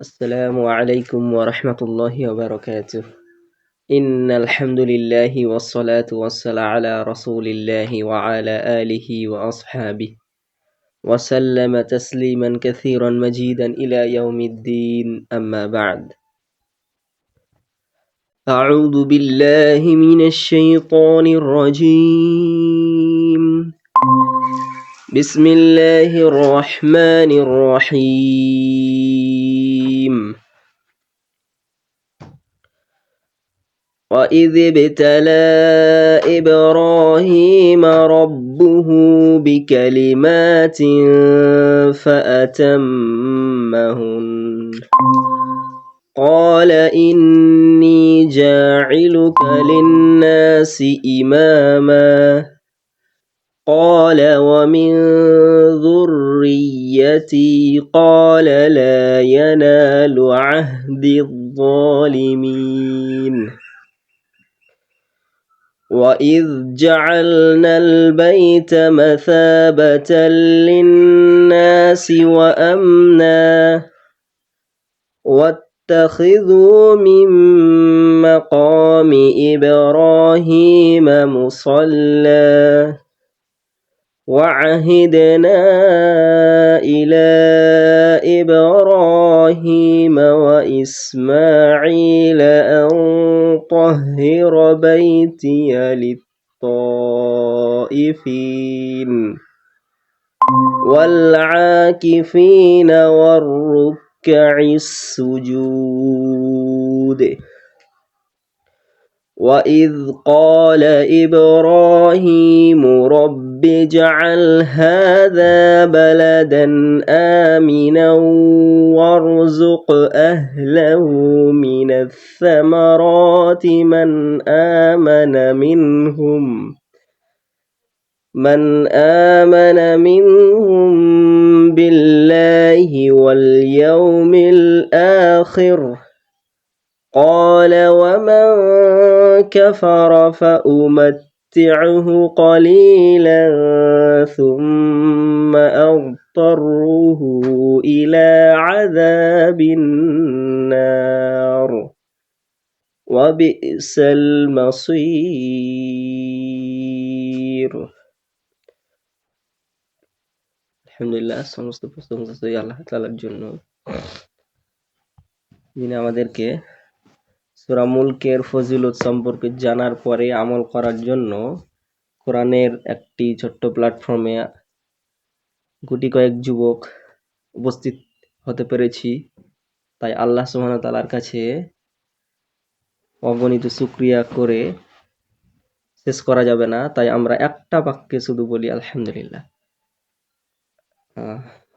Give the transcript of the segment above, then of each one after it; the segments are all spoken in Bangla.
السلام عليكم ورحمة الله وبركاته. إن الحمد لله والصلاة والسلام على رسول الله وعلى آله وأصحابه وسلم تسليما كثيرا مجيدا إلى يوم الدين. أما بعد، أعوذ بالله من الشيطان الرجيم. بسم الله الرحمن الرحيم. وإذ ابتلى إبراهيم ربه بكلمات فأتمهن قال إني جاعلك للناس إماما قال ومن ذريتي قال لا ينال عهد الظالمين. وإذ جعلنا البيت مثابة للناس وأمنا واتخذوا من مقام إبراهيم مصلى وعهدنا إلى إبراهيم وإسماعيل أن طهر بيتي للطائفين والعاكفين والركع السجود. وإذ قال إبراهيم رب اجعل هذا بلدا آمنا وارزق أهله من الثمرات من آمن منهم بالله واليوم الآخر قال ومن كفر فأمتعه قليلا ثم أضطره إلى عذاب النار وبئس المصير. আলহামদুলিল্লাহ, সমস্ত প্রশংসা সেই আল্লাহ তাআলার জন্য, যিনি আমাদেরকে সূরা মুলকের ফজিলত সম্পর্কে জানার পরে আমল করার জন্য কোরআনের একটি ছোট্ট প্ল্যাটফর্মে গুটি কয়েক যুবক উপস্থিত হতে পেরেছি। তাই আল্লাহ সুবহানাহু ওয়া তাআলার কাছে অগণিত শুকরিয়া করে শেষ করা যাবে না। তাই আমরা একটা বাক্যে শুধু বলি আলহামদুলিল্লাহ।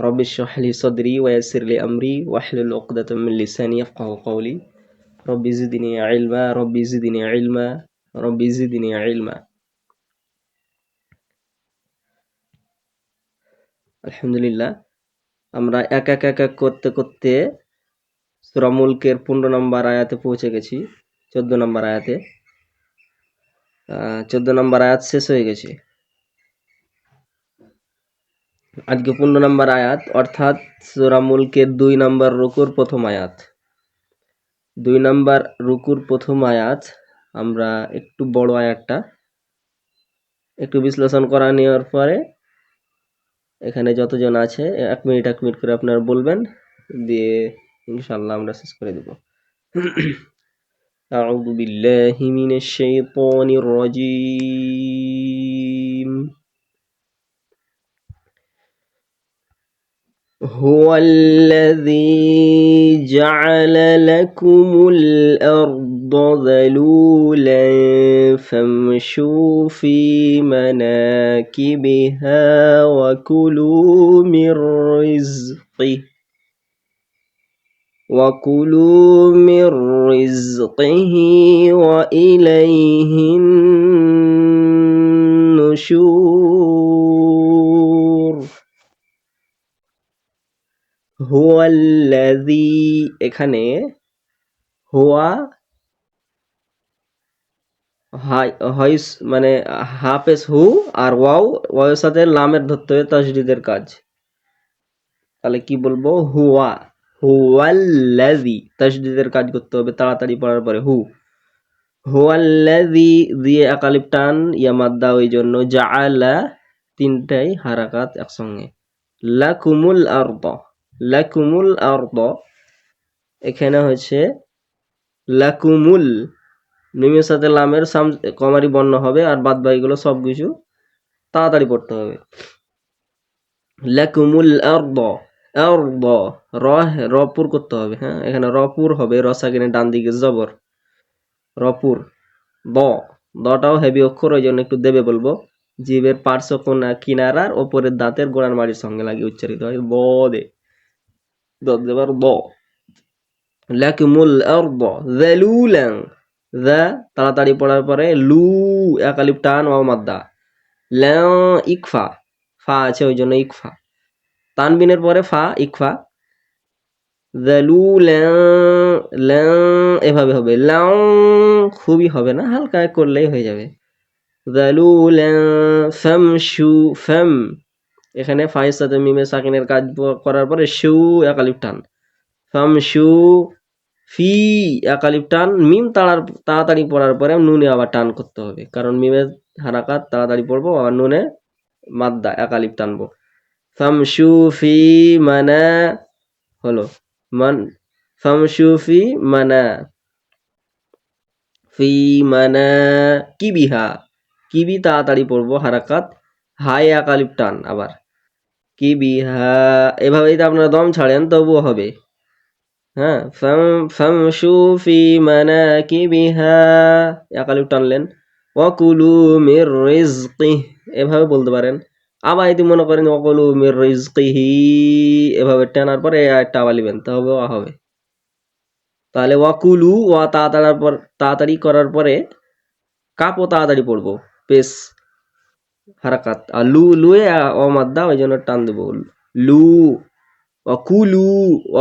রব্বি ইশরাহ লি সাদরি ওয়া ইয়াসসির লি আমরি ওয়াহলুল উকদাতাম মিন লিসানি ইয়াফকাহু কওলি রব্বি জিদনি ইলমা রব্বি জিদনি ইলমা রব্বি জিদনি ইলমা। আলহামদুলিল্লাহ, আমরা এক করতে করতে সূরা মুলকের 15 নম্বর আয়াতে পৌঁছে গেছি। 14 নম্বর আয়াতে 14 নম্বর আয়াত শেষ হয়ে গেছে। আজকে 15 নম্বর আয়াত, অর্থাৎ সূরা মুলকের 2 নম্বর রুকুর প্রথম আয়াত। 2 নম্বর রুকুর প্রথম আয়াত। আমরা একটু বড় আয়াতটা একটু বিশ্লেষণ করা নেওয়ার পরে এখানে যতজন আছে 1 মিনিট করে আপনারা বলবেন, দিয়ে ইনশাআল্লাহ আমরা শেষ করে দেব। আউযু বিল্লাহি মিনাশ শাইতানির রাজীম। هو الذي جعل لكم الأرض ذلولا فامشوا في مناكبها وكلوا من رزقه وإليه النشور. হুয়াল্লাযী, এখানে হুয়া হইস মানে হাফেজ হু আর ওয়াওয়ের সাথে লামের ধরতে হবে তাসদীদের কাজ। তাহলে কি বলবো? হুয়া হুয়াল্লাযী, তাসদীদের কাজ করতে হবে তাড়াতাড়ি পড়ার পরে। হুয়াল্লাযী দিয়ে একালিফ টান, ইয়া মাদ্দা ওই জন্য, জাআলা তিনটাই হারাকাত একসঙ্গে। লাকুমুল আরদ, লাকুমুল আরদ, এখানে হচ্ছে লাকুমুল, মিমের সাথে লামের কমারি বর্ণ হবে, আর বাদ বাকিগুলো সব কিছু তাড়াতাড়ি পড়তে হবে। লাকুমুল আরদ, আরদ, রপুর করতে হবে। হ্যাঁ, এখানে রপুর হবে, রসাকিনের ডান দিকে জবর, রপুর। দ, দটাও হেভি অক্ষর, ওই জন্য একটু দেবে বলবো। জিভের পার্শ্ব কিনারার ওপরের দাঁতের গোড়ার মাড়ির সঙ্গে লাগিয়ে উচ্চারিত হয়। দ দে, দ দেবার দ। লাকুমুল আরদ যালুলান, যা তাড়াতাড়ি পড়ার পরে, লু একালিফ টান, ওয়াও মাদ্দা। লা ইকফা, ফা আছে ওই জন্য ইকফা, তানবিনের পরে ফা, ইকফা। যালুলান, লা এভাবে হবে, লাউ খুবই হবে না, হালকা করলেই হয়ে যাবে। যালুলান ফামশু, ফাম, এখানে ফায়ের সাথে মিমে সাকিনের কাজ করার পরে শু একালিফ টান, ফামশু ফি একালিফ টান, মিম তাড়াতাড়ি পড়ার পরে নুনে আবার টান করতে হবে, কারণ মিমের হারাকাত তাড়াতাড়ি পড়বো, আবার নুনে মাদ্দা একালিফ টানবো। ফামশু ফি মানা হলো মান, ফামশু ফি মানা, ফি মানা কিবিহা, কিবি তাড়াতাড়ি পড়বো হারাকাত, হাই একালিফ টান আবার, কিবিহা। এভাবেই তো আপনারা দম ছাড়েন তবুও হবে। হ্যাঁ, ফামশু ফি মানাকিবিহা, একালিফ টানলেন। ওয়াকুলু মির রিজকিহ, এভাবে বলতে পারেন। আবার যদি মনে করেন ওয়াকুলু মির রিজকিহি, এভাবে টানার পরে একটা আবার লিবেন, তবে হবে। তাহলে ওয়াকুলু, ওয়া তাড়াতাড়ি করার পরে কাপও তাড়াতাড়ি পড়বো, পেশ হারাকাত। আর লুয়ে অমাদ্দা, ওই জন্য টান দেবো, লু। অকুলু,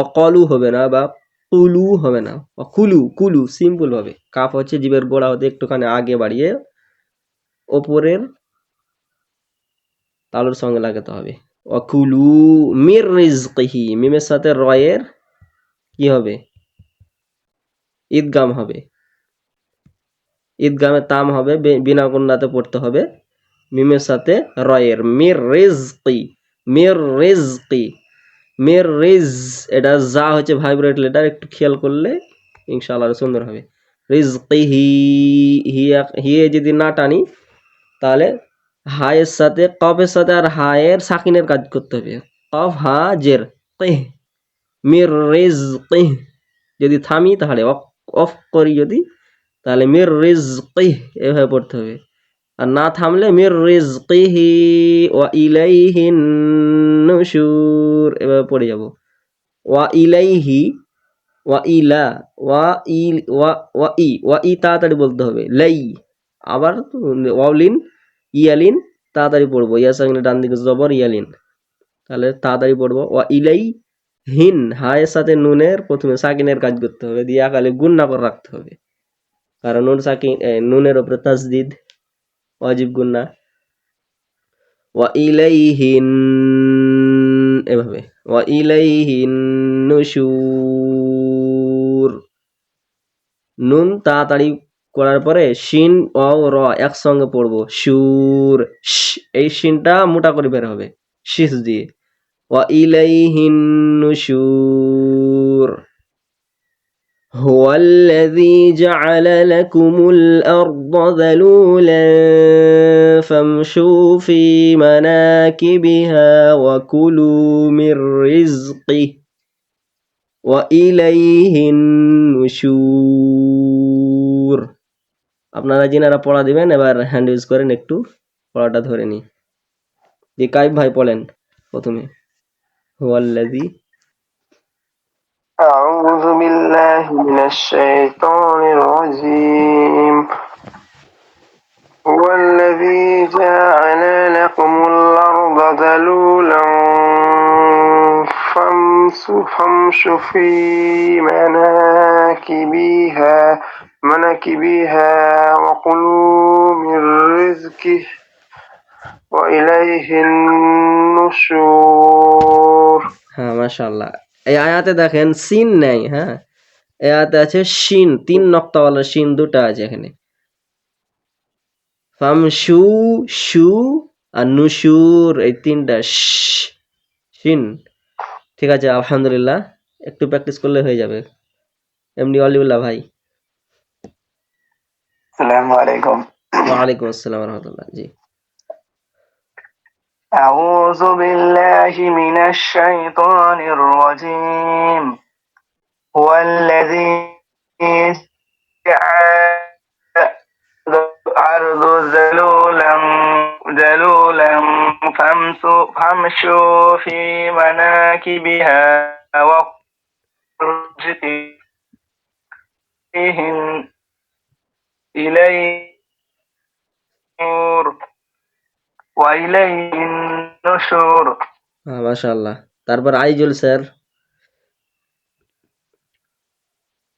অকলু হবে না, বা কুলু হবে না, অকুলু, কুলু সিম্পল হবে। কাফ হচ্ছে জিভের গোড়া হতে একটুখানি আগে বাড়িয়ে ওপরের তালুর সঙ্গে লাগাতে হবে। অকুলু মির রিজকিহি, মিমের সাথে রয়ের কি হবে, ঈদগাম হবে, ঈদগামে তাম হবে, বিনা গুন্নাতে পড়তে হবে। মিমের সাথে রয়ের, মির রিজকি, মির রিজকি, মির রিজ, এটা যা হচ্ছে ভাইব্রেট লেটার, একটু খেয়াল করলে ইনশাআল্লাহ সুন্দর হবে। রিজকিহি, হিয়ে যদি না টানি তাহলে হায়ের সাথে, কফের সাথে আর হায়ের সাকিনের কাজ করতে হবে। কফ হা জের, কিহ, মির রিজকিহ। যদি থামি তাহলে অফ করি, যদি তাহলে মির রিজকিহ এভাবে পড়তে হবে। আর না থামলে মির রিজকিহি ওয়া ইলাইহিন নুশুর এভাবে পড়ে যাব। ওয়া ইলাইহি, ওয়া ইলা, ওয়া ই তাড়াতাড়ি বলতে হবে, লাই। আবার ওয়ালিন, ইয়ালিন তাড়াতাড়ি পড়বো, ইয়া সাকিনের ডান দিকে জবর, ইয়ালিন, তাহলে তাড়াতাড়ি পড়বো। ওয়া ইলাই হিন, হায়ের সাথে নুনের প্রথমে সাকিনের কাজ করতে হবে, দিয়ে আকালে গুন্না করে রাখতে হবে, কারণ নুন সাকিন, নুনের উপরে তাসদিদ, ওয়াজিব গুন্না। ওয়া ইলাইহিন, এভাবে, ওয়া ইলাইহিন নুশুর। নুন তাড়াতাড়ি করার পরে শিন ও র একসঙ্গে পড়বো, সুর, এই শিনটা মোটা করে বের হবে শিস দিয়ে। ওয়া ইলাইহিন নুশুর। هو الذي جعل لكم الأرض ذلولا فامشوا في مناكبها وكلوا من رزقه وإليه النشور। আপনারা যিনারা পড়া দিবেন এবার হ্যান্ড ইউজ করেন, একটু পড়াটা ধরে নি। যে কাইব ভাই পড়েন প্রথমে। হুয়াল্লাযী, أعوذ بالله من الشيطان الرجيم. هو الذي جعل لكم الأرض ذلولا فامشوا في مناكبها وكلوا من رزقه وإليه النشور. হ্যাঁ মাশাআল্লাহ। এই আয়াতে দেখেন সিন নেই, হ্যাঁ, এই আয়াতে আছে শিন, 3 নক্তাওয়ালা শিন দুটা আছে এখানে। ফামশু, শু আর নুশুর, এই 3টা শিন। ঠিক আছে, আলহামদুলিল্লাহ, একটু প্র্যাকটিস করলে হয়ে যাবে। এমনি অলিউল্লাহ ভাই। আসসালামু আলাইকুম। ওয়ালাইকুম আসসালাম রহমতুল্লাহ। জি। أعوذ بالله من الشيطان الرجيم. هو الذي جعل الأرض ذلولا فامشوا في مناكبها وقل رزقهم إليه النور وإليه النشور. হ্যাঁ, মাশাআল্লাহ। তারপর আইজুল স্যার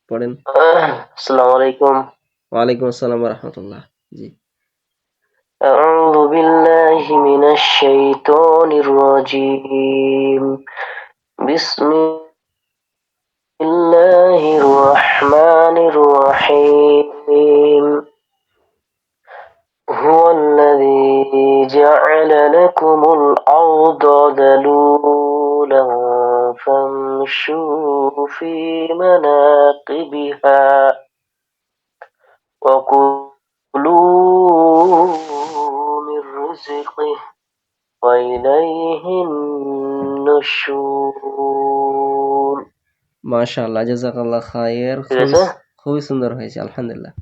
পড়েন। السلام عليكم. ওয়ালাইকুম আসসালাম রহমতুল্লাহ। জি। أعوذ بالله من الشيطان الرجيم. بسم الله الرحمن الرحيم. هو الذي جعل لكم الأرض ذلولا فامشوا في مناكبها وكلوا من رزقه وإليه النشور. মাশাআল্লাহ, জাযাকাল্লাহ খায়ের। ঠিক আছে? খুবই সুন্দর হয়েছে, আলহামদুলিল্লাহ।